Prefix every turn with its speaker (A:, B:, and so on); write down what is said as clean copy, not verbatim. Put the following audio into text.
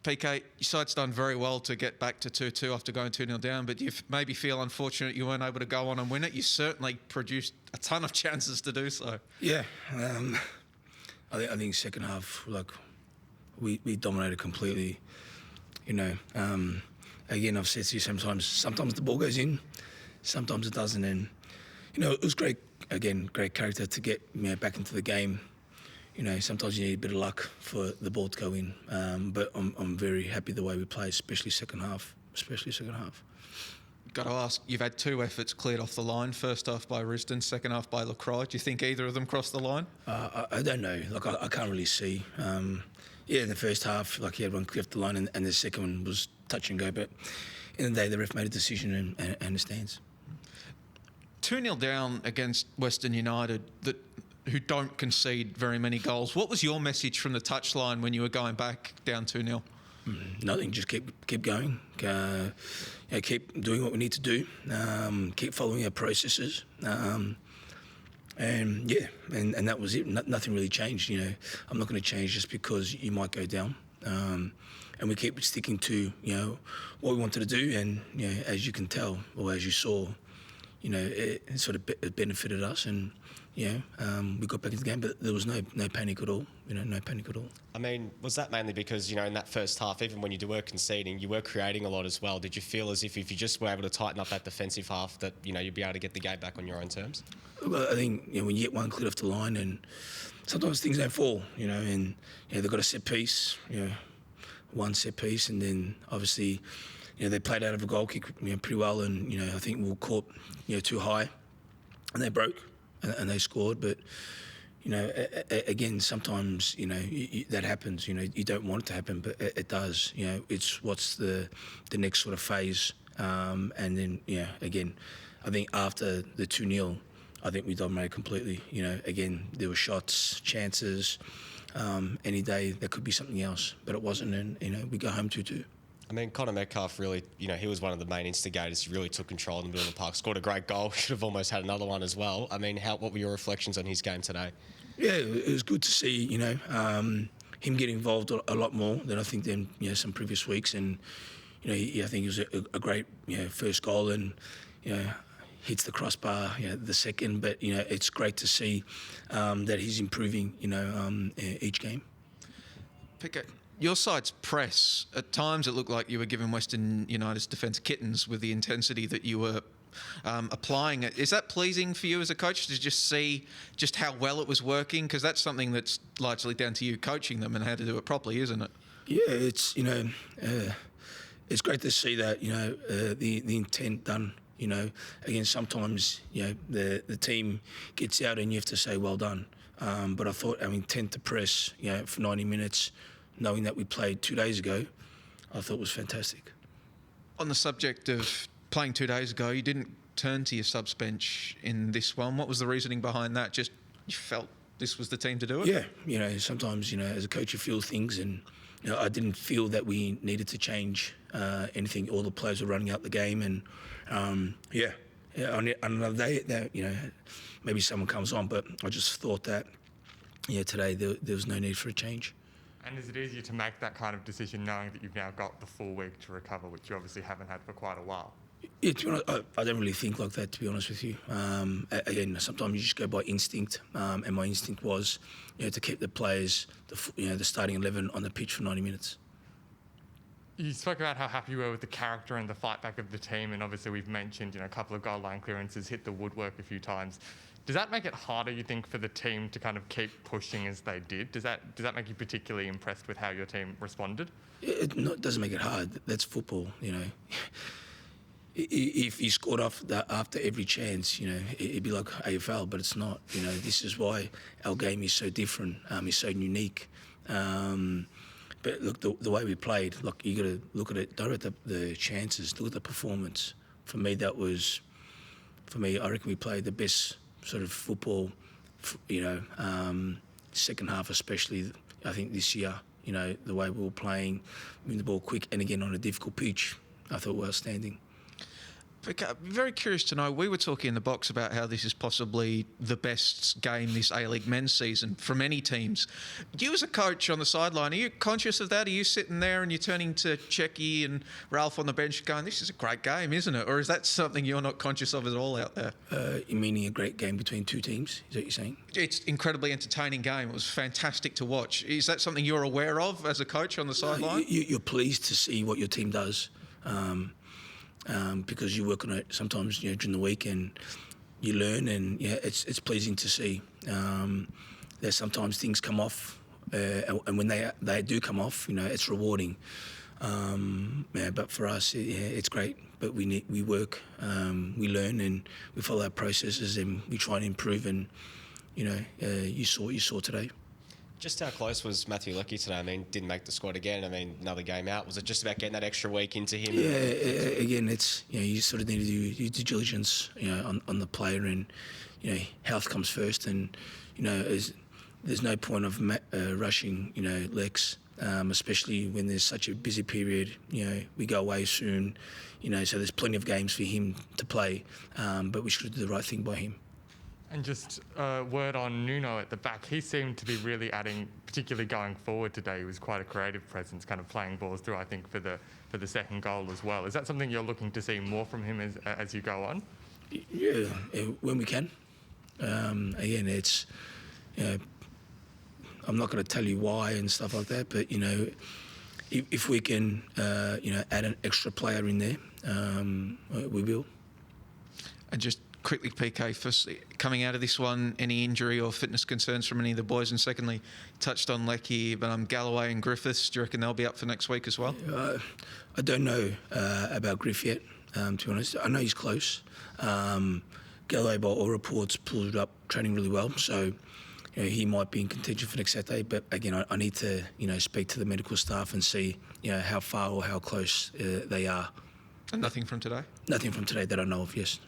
A: PK, your side's done very well to get back to 2-2 after going 2-0 down, but you maybe feel unfortunate you weren't able to go on and win it. You certainly produced a ton of chances to do so.
B: Yeah, I think second half, like, we dominated completely. You know, again, I've said to you sometimes the ball goes in, sometimes it doesn't, and you know, it was great character to get back into the game. You know, sometimes you need a bit of luck for the ball to go in, but I'm very happy the way we play, especially second half.
A: Got to ask, you've had 2 efforts cleared off the line. First half by Risdon, second half by LaCroix. Do you think either of them crossed the line?
B: I don't know. Like, I can't really see. In the first half, like, he had one clear off the line, and the second one was touch and go. But in the day, the ref made a decision and it stands.
A: 2-0 down against Western United, who don't concede very many goals. What was your message from the touchline when you were going back down 2-0?
B: Nothing, just keep going. Keep doing what we need to do. Keep following our processes. And that was it. Nothing really changed. You know, I'm not going to change just because you might go down. And we keep sticking to what we wanted to do. And as you can tell, or as you saw, it sort of benefited us, and we got back into the game, but there was no panic at all. No panic at all.
C: I mean, was that mainly because in that first half, even when you were conceding, you were creating a lot as well? Did you feel as if you just were able to tighten up that defensive half, that you'd be able to get the game back on your own terms?
B: Well, I think when you get one cleared off the line, and sometimes things don't fall, and they've got a set piece, one set piece, and then obviously. They played out of a goal kick pretty well, and I think we were caught too high, and they broke and they scored. But again, sometimes that happens. You don't want it to happen, but it does. It's what's the next sort of phase, and then again, I think after the 2-0, I think we dominated completely. Again, there were shots, chances. Any day there could be something else, but it wasn't, and we go home 2-2.
C: I mean, Connor Metcalf really, he was one of the main instigators. He really took control in the middle of the park, scored a great goal, should have almost had another one as well. I mean, what were your reflections on his game today?
B: Yeah, it was good to see, him get involved a lot more than I think than, some previous weeks. And, I think it was a great, first goal, and, hits the crossbar, the second. But, it's great to see that he's improving, each game.
A: Pickett. Your side's press, at times it looked like you were giving Western United's defence kittens with the intensity that you were applying it. Is that pleasing for you as a coach to just see just how well it was working? Because that's something that's largely down to you coaching them and how to do it properly, isn't it?
B: Yeah, it's, it's great to see that, the intent done. Again, sometimes, the team gets out and you have to say, well done. But I thought our intent to press, for 90 minutes, knowing that we played 2 days ago, I thought was fantastic.
A: On the subject of playing 2 days ago, you didn't turn to your subs bench in this one. What was the reasoning behind that? Just you felt this was the team to do it?
B: Yeah, sometimes, as a coach you feel things, and I didn't feel that we needed to change anything. All the players were running out the game, and on another day, that maybe someone comes on, but I just thought that today there was no need for a change.
D: And is it easier to make that kind of decision knowing that you've now got the full week to recover, which you obviously haven't had for quite a while?
B: Yeah, to be honest, I don't really think like that, to be honest with you. Again, sometimes you just go by instinct, and my instinct was to keep the players, the starting 11 on the pitch for 90 minutes.
D: You spoke about how happy you were with the character and the fight back of the team, and obviously we've mentioned a couple of goal line clearances, hit the woodwork a few times. Does that make it harder, you think, for the team to kind of keep pushing as they did? Does that make you particularly impressed with how your team responded?
B: It doesn't make it hard. That's football, If you scored after every chance, it'd be like AFL, but it's not. This is why our game is so different. It's so unique. But look, the way we played, look, you got to look at it. Don't look at the chances. Look at the performance. For me, I reckon we played the best sort of football, second half especially, I think this year, the way we were playing, moving the ball quick, and again on a difficult pitch, I thought we were outstanding.
A: I'm very curious to know, we were talking in the box about how this is possibly the best game this A-League men's season from any teams. You as a coach on the sideline, are you conscious of that? Are you sitting there and you're turning to Checky and Ralph on the bench going, this is a great game, isn't it? Or is that something you're not conscious of at all out there?
B: You meaning a great game between two teams? Is that what you're saying?
A: It's an incredibly entertaining game. It was fantastic to watch. Is that something you're aware of as a coach on the sideline?
B: You're pleased to see what your team does. Because you work on it sometimes, during the week, and you learn, and it's pleasing to see. There's sometimes things come off, and when they do come off, it's rewarding. But for us, it's great. But we work, we learn, and we follow our processes, and we try and improve. And you saw today.
C: Just how close was Matthew Leckie today? I mean, didn't make the squad again. I mean, another game out. Was it just about getting that extra week into him?
B: Yeah, again, it's you sort of need to do your due diligence, on the player, and health comes first, and there's no point of rushing, Lex, especially when there's such a busy period. We go away soon, so there's plenty of games for him to play, but we should do the right thing by him.
D: And just a word on Nunu at the back. He seemed to be really adding, particularly going forward today. He was quite a creative presence, kind of playing balls through, I think, for the second goal as well. Is that something you're looking to see more from him as you go on?
B: Yeah, when we can. Again, it's, I'm not going to tell you why and stuff like that, but, if we can, add an extra player in there, we will.
A: And just quickly, PK, firstly, coming out of this one, any injury or fitness concerns from any of the boys? And secondly, touched on Leckie, but Galloway and Griffiths, do you reckon they'll be up for next week as well?
B: I don't know about Griff yet, to be honest. I know he's close. Galloway, by all reports, pulled up training really well, so he might be in contention for next Saturday. But again, I need to speak to the medical staff and see how far or how close they are.
A: And nothing from today?
B: Nothing from today that I know of, yes.